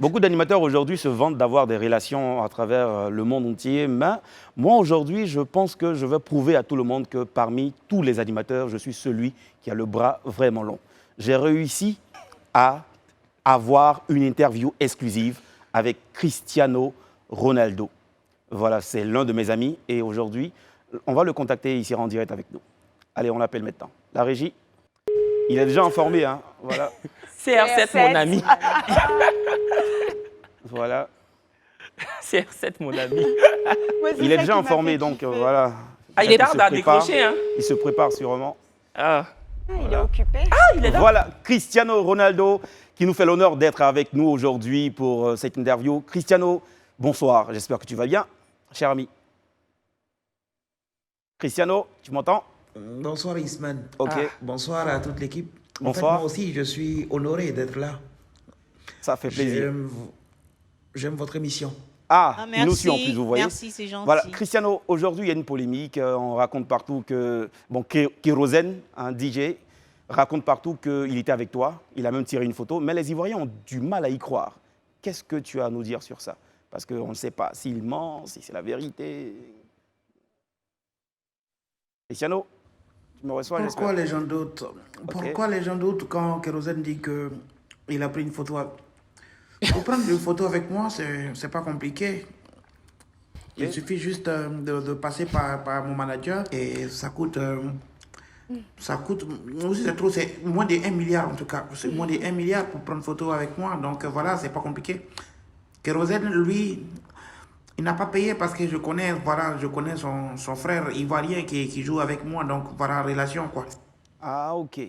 Beaucoup d'animateurs aujourd'hui se vantent d'avoir des relations à travers le monde entier. Mais moi, aujourd'hui, je pense que je vais prouver à tout le monde que parmi tous les animateurs, je suis celui qui a le bras vraiment long. J'ai réussi à avoir une interview exclusive avec Cristiano Ronaldo. Voilà, c'est l'un de mes amis. Et aujourd'hui, on va le contacter, il sera en direct avec nous. Allez, on l'appelle maintenant. La régie. Il est déjà informé, hein. Voilà. CR7, mon ami. Voilà. CR7, mon ami. Il est déjà informé, donc voilà. Ah, il est tard à décrocher, hein. Il se prépare sûrement. Ah. Il est occupé. Ah, il est là. Voilà, Cristiano Ronaldo qui nous fait l'honneur d'être avec nous aujourd'hui pour cette interview. Cristiano, bonsoir, j'espère que tu vas bien, cher ami. Cristiano, tu m'entends? Bonsoir Isman. Ok. Bonsoir à toute l'équipe. En Bonsoir. fait, moi aussi, je suis honoré d'être là. Ça fait plaisir. J'aime votre émission. Ah, merci. nous aussi en plus, vous voyez. Merci, c'est gentil. Voilà, Cristiano, aujourd'hui, il y a une polémique. On raconte partout que, bon, Kérosène, un DJ, raconte partout qu'il était avec toi. Il a même tiré une photo. Mais les Ivoiriens ont du mal à y croire. Qu'est-ce que tu as à nous dire sur ça? Parce qu'on ne sait pas s'il ment, si c'est la vérité. Cristiano, tu me reçois? Pourquoi les gens doutent? Pourquoi les gens doutent quand Kérosène dit qu'il a pris une photo? Pour prendre une photo avec moi, c'est pas compliqué. Il suffit juste de passer par mon manager et ça coûte. Aussi, c'est moins de 1 milliard en tout cas. C'est moins de 1 milliard pour prendre photo avec moi. Donc voilà, c'est pas compliqué. Kérosène, lui, il n'a pas payé parce que je connais son frère ivoirien qui joue avec moi. Donc voilà, relation quoi. Ah, ok.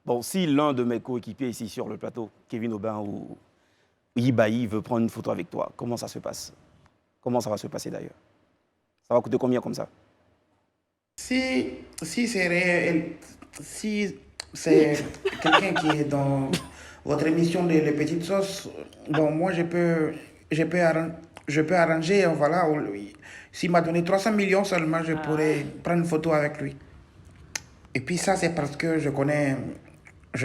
Bon, si l'un de mes coéquipiers ici sur le plateau, Kevin Aubin ou Ibaï, veut prendre une photo avec toi, comment ça se passe? Comment ça va se passer d'ailleurs? Ça va coûter combien comme ça? Si c'est réel, si c'est quelqu'un qui est dans votre émission de Les Petites Sauces, bon, moi je peux arranger, voilà, s'il m'a donné 300 millions seulement, je pourrais prendre une photo avec lui. Et puis ça, c'est parce que je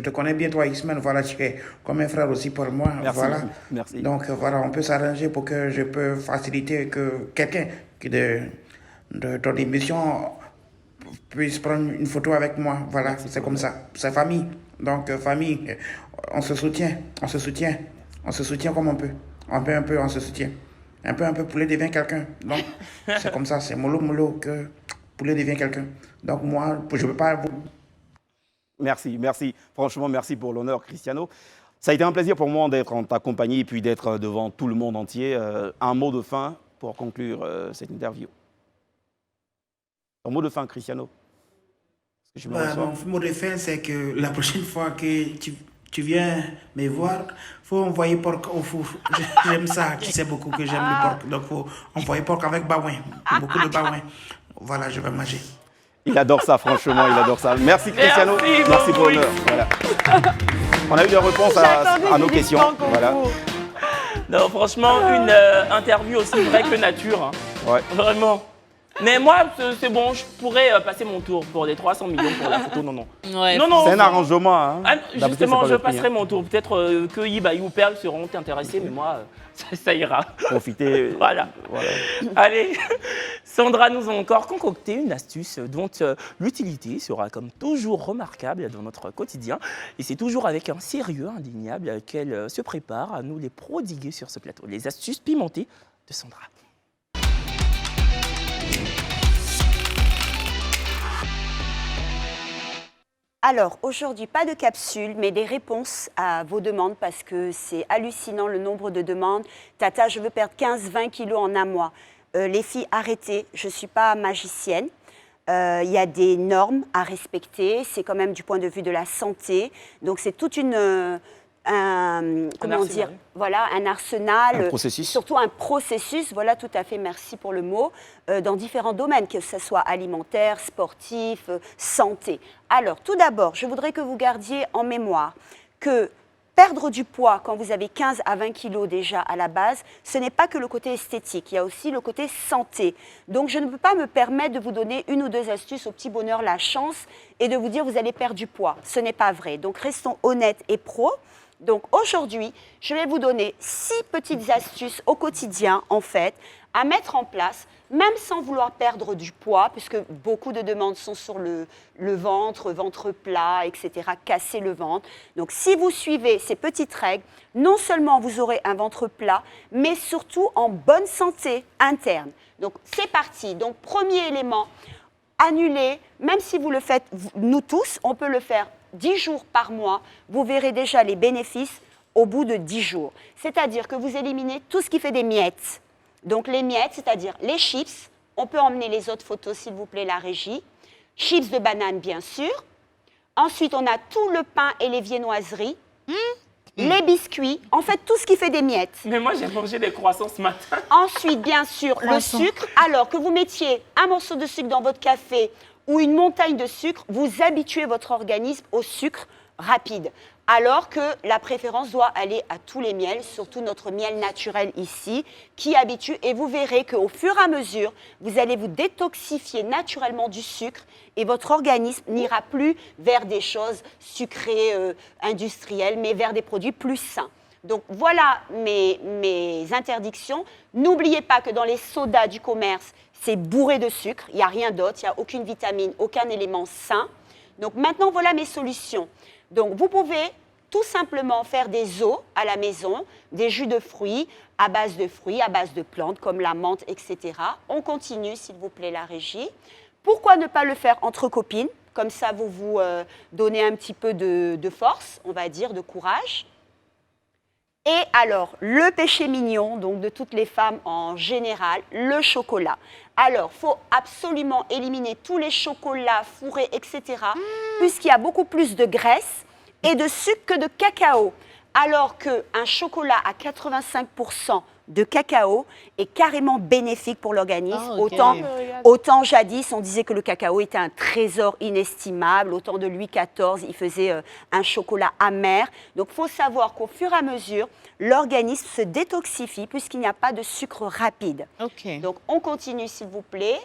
te connais bien, toi, Ismaël, voilà, tu es comme un frère aussi pour moi, Merci, voilà. merci. Donc voilà, on peut s'arranger pour que je peux faciliter que quelqu'un qui de ton émission puisse prendre une photo avec moi. Voilà, c'est comme ça. C'est famille. Donc, famille, on se soutient. On se soutient comme on peut. Un peu, on se soutient. Un peu, poulet devient quelqu'un. Donc, c'est comme ça. C'est mollo que poulet devient quelqu'un. Donc, moi, je ne peux pas... Merci. Franchement, merci pour l'honneur, Cristiano. Ça a été un plaisir pour moi d'être en ta compagnie et puis d'être devant tout le monde entier. Un mot de fin pour conclure cette interview. Ton mot de fin, Cristiano? Mon mot de fin, c'est que la prochaine fois que tu viens me voir, il faut envoyer porc au four. J'aime ça, tu sais beaucoup que j'aime le porc. Donc, il faut envoyer porc avec baouin, beaucoup de baouin. Voilà, je vais manger. Il adore ça, franchement, il adore ça. Merci, Cristiano. Merci pour l'honneur. Voilà. On a eu des réponses à nos questions. Voilà. Non, franchement, une interview aussi vraie que nature. Hein. Ouais. Vraiment. Mais moi, c'est bon, je pourrais passer mon tour pour les 300 millions pour la photo. Non. Ouais, non. C'est un arrangement. Hein. Ah, justement, je passerai mon tour. Peut-être que Ibaï ou Perle seront intéressés, mais moi, ça ira. Profitez. Voilà. Allez, Sandra nous a encore concocté une astuce dont l'utilité sera comme toujours remarquable dans notre quotidien. Et c'est toujours avec un sérieux indéniable qu'elle se prépare à nous les prodiguer sur ce plateau. Les astuces pimentées de Sandra. Alors, aujourd'hui, pas de capsule, mais des réponses à vos demandes parce que c'est hallucinant le nombre de demandes. Tata, je veux perdre 15-20 kilos en un mois. Les filles, arrêtez, je ne suis pas magicienne. Il y a des normes à respecter. C'est quand même du point de vue de la santé. Donc, c'est toute une... un arsenal, un processus. Surtout un processus, voilà, tout à fait, merci pour le mot, dans différents domaines, que ce soit alimentaire, sportif, santé. Alors, tout d'abord, je voudrais que vous gardiez en mémoire que perdre du poids quand vous avez 15 à 20 kilos déjà à la base, ce n'est pas que le côté esthétique, il y a aussi le côté santé. Donc, je ne peux pas me permettre de vous donner une ou deux astuces au petit bonheur, la chance, et de vous dire vous allez perdre du poids. Ce n'est pas vrai. Donc, restons honnêtes et pros. Donc aujourd'hui, je vais vous donner 6 petites astuces au quotidien, en fait, à mettre en place, même sans vouloir perdre du poids, puisque beaucoup de demandes sont sur le ventre plat, etc., casser le ventre. Donc si vous suivez ces petites règles, non seulement vous aurez un ventre plat, mais surtout en bonne santé interne. Donc c'est parti. Donc premier élément, annuler, même si vous le faites, nous tous, on peut le faire 10 jours par mois, vous verrez déjà les bénéfices au bout de 10 jours. C'est-à-dire que vous éliminez tout ce qui fait des miettes. Donc les miettes, c'est-à-dire les chips, on peut emmener les autres photos s'il vous plaît, la régie. Chips de banane bien sûr. Ensuite, on a tout le pain et les viennoiseries. Les biscuits, en fait tout ce qui fait des miettes. Mais moi j'ai mangé des croissants ce matin. Ensuite, bien sûr, le sucre. Alors que vous mettiez un morceau de sucre dans votre café ou une montagne de sucre, vous habituez votre organisme au sucre rapide. alors que la préférence doit aller à tous les miels, surtout notre miel naturel ici, qui habitue. Et vous verrez qu'au fur et à mesure, vous allez vous détoxifier naturellement du sucre et votre organisme n'ira plus vers des choses sucrées, industrielles, mais vers des produits plus sains. Donc voilà mes interdictions. N'oubliez pas que dans les sodas du commerce, c'est bourré de sucre, il n'y a rien d'autre, il n'y a aucune vitamine, aucun élément sain. Donc maintenant, voilà mes solutions. Donc vous pouvez tout simplement faire des eaux à la maison, des jus de fruits, à base de plantes comme la menthe, etc. On continue, s'il vous plaît, la régie. Pourquoi ne pas le faire entre copines? Comme ça, vous vous donnez un petit peu de force, on va dire, de courage. Et alors, le péché mignon, donc de toutes les femmes en général, le chocolat. Alors, il faut absolument éliminer tous les chocolats fourrés, etc., puisqu'il y a beaucoup plus de graisse et de sucre que de cacao. Alors qu'un chocolat à 85% de cacao est carrément bénéfique pour l'organisme. Ah, ok. Autant jadis, on disait que le cacao était un trésor inestimable. Autant de Louis XIV, il faisait un chocolat amer. Donc, il faut savoir qu'au fur et à mesure, l'organisme se détoxifie puisqu'il n'y a pas de sucre rapide. Ok. Donc, on continue, s'il vous plaît.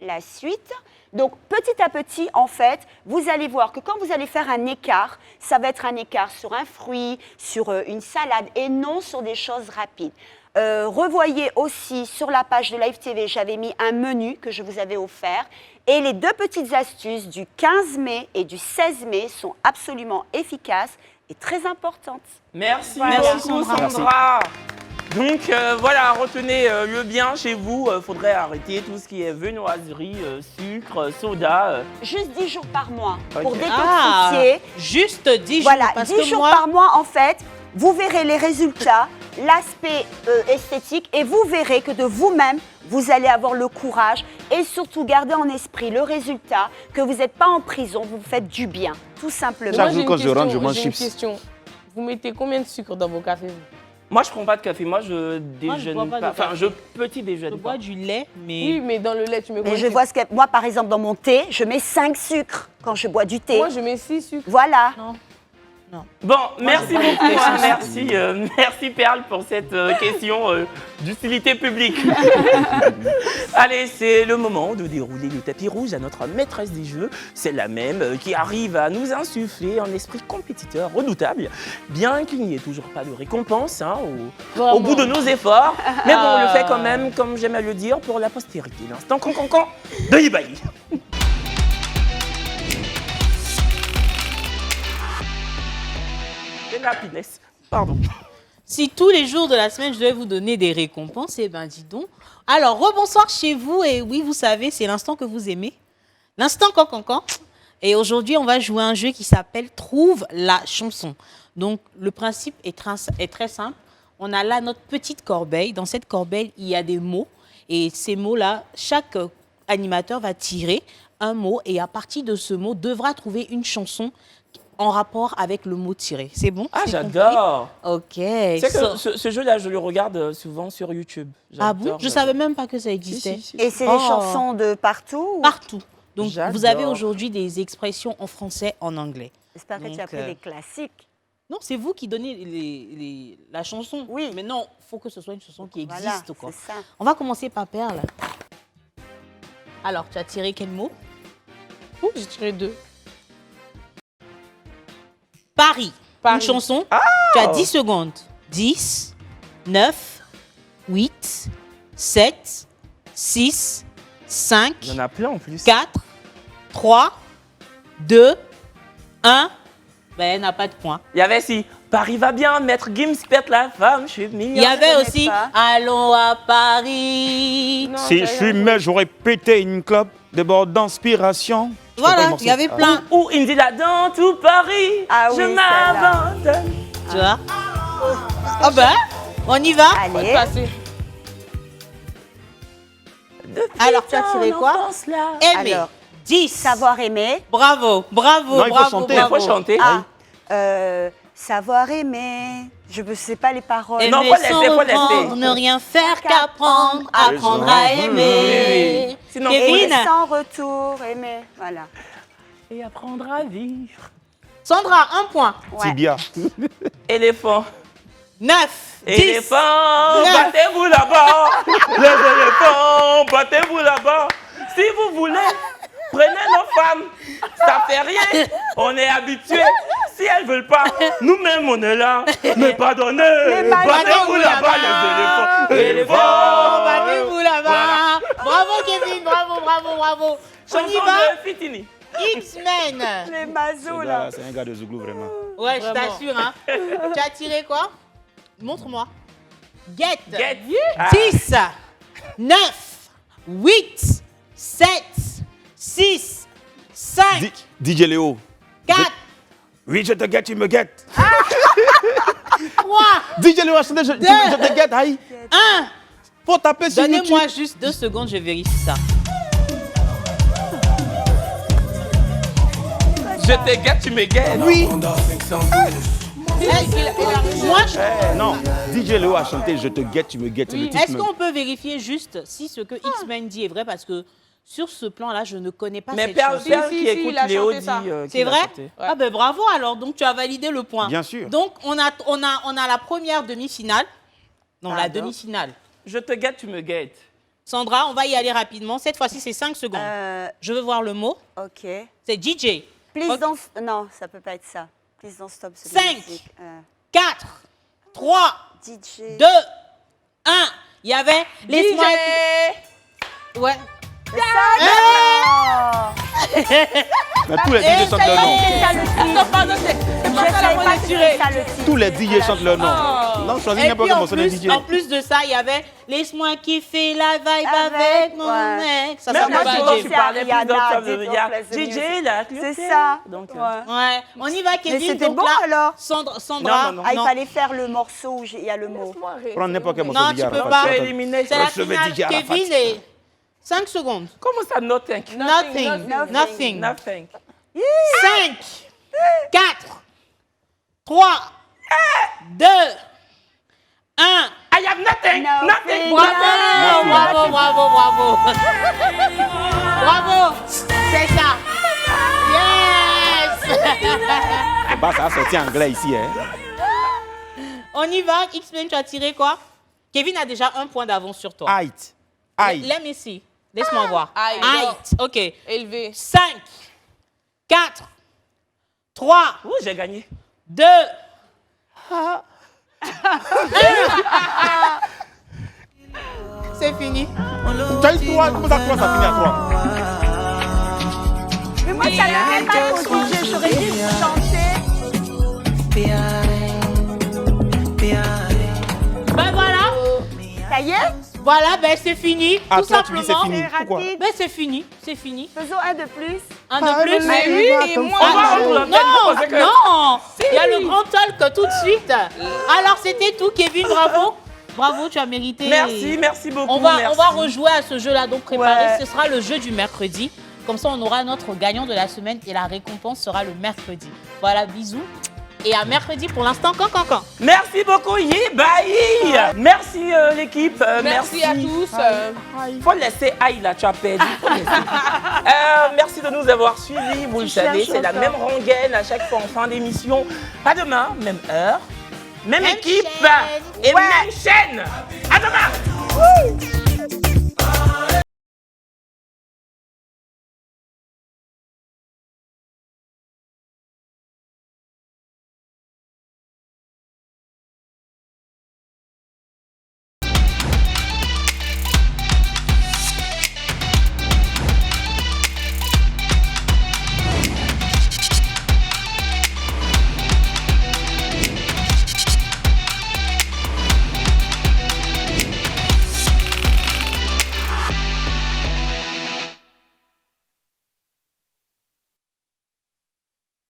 La suite. Donc, petit à petit, en fait, vous allez voir que quand vous allez faire un écart, ça va être un écart sur un fruit, sur une salade et non sur des choses rapides. Revoyez aussi sur la page de Live TV, j'avais mis un menu que je vous avais offert. Et les deux petites astuces du 15 mai et du 16 mai sont absolument efficaces et très importantes. Merci Voilà. beaucoup, Sandra. Donc voilà, retenez-le bien chez vous. Faudrait arrêter tout ce qui est viennoiserie, sucre, soda. Juste 10 jours par mois pour Ok. détoxifier. Juste 10 jours. Voilà, parce 10 que jours moi, par mois, en fait, vous verrez les résultats, l'aspect esthétique, et vous verrez que de vous-même, vous allez avoir le courage et surtout garder en esprit le résultat, que vous n'êtes pas en prison, vous vous faites du bien, tout simplement. Chaque jour, quand je rentre, je mange J'ai une chips. question. Vous mettez combien de sucre dans vos cafés? Moi, je prends pas de café. Moi, je bois déjeune pas de pas. Enfin, café. je petit déjeune je pas. bois du lait, mais... Oui, mais dans le lait, tu mets Mais combien je vois ce que... Moi, par exemple, dans mon thé, je mets 5 sucres quand je bois du thé. Moi, je mets 6 sucres. Voilà. Non. Bon, merci je bois beaucoup. du thé, Hein, c'est merci Perle pour cette question d'utilité publique. Allez, c'est le moment de dérouler le tapis rouge à notre maîtresse des jeux. C'est la même qui arrive à nous insuffler un esprit compétiteur redoutable, bien qu'il n'y ait toujours pas de récompense hein, au bout de nos efforts. Mais bon, on le fait quand même, comme j'aime à le dire, pour la postérité. L'instant cancan de Ibaï. Happiness. Pardon. Si tous les jours de la semaine, je devais vous donner des récompenses, eh ben dis donc. Alors, rebonsoir chez vous. Et oui, vous savez, c'est l'instant que vous aimez. L'instant cancan. Et aujourd'hui, on va jouer à un jeu qui s'appelle Trouve la chanson. Donc, le principe est très simple. On a là notre petite corbeille. Dans cette corbeille, il y a des mots. Et ces mots-là, chaque animateur va tirer un mot. Et à partir de ce mot, devra trouver une chanson en rapport avec le mot tiré. C'est bon? Ah, j'adore. Ok. C'est que ce jeu-là, je le regarde souvent sur YouTube. Ah bon? Je ne savais même pas que ça existait. Et c'est des chansons de partout? Partout. Donc, J'adore. vous avez aujourd'hui des expressions en français, en anglais. J'espère que tu as pris des classiques. Non, c'est vous qui donnez la chanson. Oui. Mais non, il faut que ce soit une chanson qui Voilà, existe. Quoi. c'est ça. On va commencer par Perle. Alors, tu as tiré quel mot? J'ai tiré 2. Paris. Paris. Une chanson. Ah. Tu as 10 secondes. 10, 9, 8, 7, 6, 5, Il y en a plein en plus. 4, 3, 2, 1. Ben, elle n'a pas de point. Il y avait si Paris va bien, Maître Gims pète la femme, je suis mignonne. Il y avait connais aussi pas. Allons à Paris. Non, Si je fumais, j'aurais pété une clope de bord d'inspiration. Je connais pas le Voilà, morceau. il y avait plein. Ou Indila dans tout Paris, Ah je oui, m'abandonne. Tu vois? Ah ben, on y va. Allez. Passer. Alors, tu as tiré quoi? Aimer. Alors, 10. savoir aimer. Bravo, bravo, Non, il faut bravo, chanter. Il bravo. faut chanter. Savoir aimer. Je ne sais pas les paroles. Aimer Non, faut sans laisser, faut laisser. reprendre, ne rien faire qu'apprendre, apprendre à aimer. Oui. Sinon, Aimer Kevin, sans retour, aimer. Voilà. Et apprendre à vivre. Sandra, 1 point. Tibia. Éléphant. 9. 10. Éléphants, battez-vous là-bas. Les éléphants, battez-vous là-bas. Si vous voulez, prenez nos femmes. Ça fait rien. On est habitués. Si elles veulent pas, nous-mêmes on est là. Mais pardonnez. Battez-vous là-bas, les éléphants. Éléphants, battez-vous là-bas. Bravo Kevin, bravo. On y va. Fitini. X-Men. Les mazos là. C'est un gars de Zouglou, vraiment. Ouais, je t'assure. Hein. Tu as tiré quoi? Montre-moi. Get. 10, 9, 8, 7, 6, 5, DJ Léo. 4, Oui, je te guette, tu me guettes. 3, DJ Léo, je te guette, aïe. 1. Faut taper sur YouTube. Donnez-moi juste 2 secondes, je vérifie ça. Je te guette, tu me guettes. Oui. Moi, Non, DJ Léo a chanté Je te guette, tu me guettes. oui. Est-ce qu'on peut vérifier juste si ce que X-Men dit est vrai? Parce que sur ce plan-là, je ne connais pas Mais cette Père chanson. qui écoute Léo dit C'est vrai? Ah ben bravo alors, donc tu as validé le point. Bien sûr. Donc on a la première demi-finale. Non, la demi-finale. Je te guette, tu me guettes. Sandra, on va y aller rapidement. Cette fois-ci, c'est 5 secondes. Je veux voir le mot. Ok. C'est DJ. Please don't... Non, ça peut pas être ça. Please don't stop. 5, 4, 3, DJ. 2, 1. Il y avait les DJ. Ouais. Mais tous les DJ chantent leur nom. Tous les DJ chantent leur nom. Non, choisis n'importe quel morceau de DJ. En plus de ça, il y avait Laisse-moi kiffer la vibe avec mon mec. Ça, Même moi, DJ. tu parlais plus d'autres DJ, là. C'est ça. Donc, ouais. On y va, Kevin. Mais c'était donc bon là, alors. Sandra. Non. Ah, il fallait faire le morceau où il y a le mot. Prends n'importe quel morceau Non, de tu DJ. peux pas. C'est la Je vais finale. DJ Arafat. Kevin et 5 secondes. Comment ça, nothing? Nothing. 5, 4, 3, 2, 1. I have nothing. Nothing. Bravo. Bravo. C'est ça. Yes. Bah, ça a sorti anglais ici, hein. On y va. X-Men, tu as tiré quoi? Kevin a déjà 1 point d'avance sur toi. Height. Let me see. Laisse-moi voir. Height. OK. Élevé. 5, 4, 3. Ouh, j'ai gagné. 2. C'est fini. Tu as eu 3, comment ça 3, ça finit à 3? Mais moi, ça n'avait pas continué. J'aurais dû chanter. Ben voilà. Ça y est? Voilà, ben c'est fini. Ah, tout toi, tu dis simplement. c'est fini. Pourquoi? Ben c'est fini. Faisons un de plus. Un de plus. Mais oui, et moi, Non. Il y a le grand talk tout de suite. Alors c'était tout, Kevin, bravo. Bravo, tu as mérité. Merci beaucoup. On va rejouer à ce jeu-là, donc préparé. Ouais. Ce sera le jeu du mercredi. Comme ça, on aura notre gagnant de la semaine et la récompense sera le mercredi. Voilà, bisous. Et à mercredi pour l'instant, quand. Merci beaucoup, Yibaï. Merci l'équipe. merci à tous. Faut laisser Aïe là, tu as perdu. Merci de nous avoir suivis. Vous le savez, c'est la même rengaine à chaque fois en fin d'émission. À demain, même heure, même équipe chaîne. et même chaîne. À demain.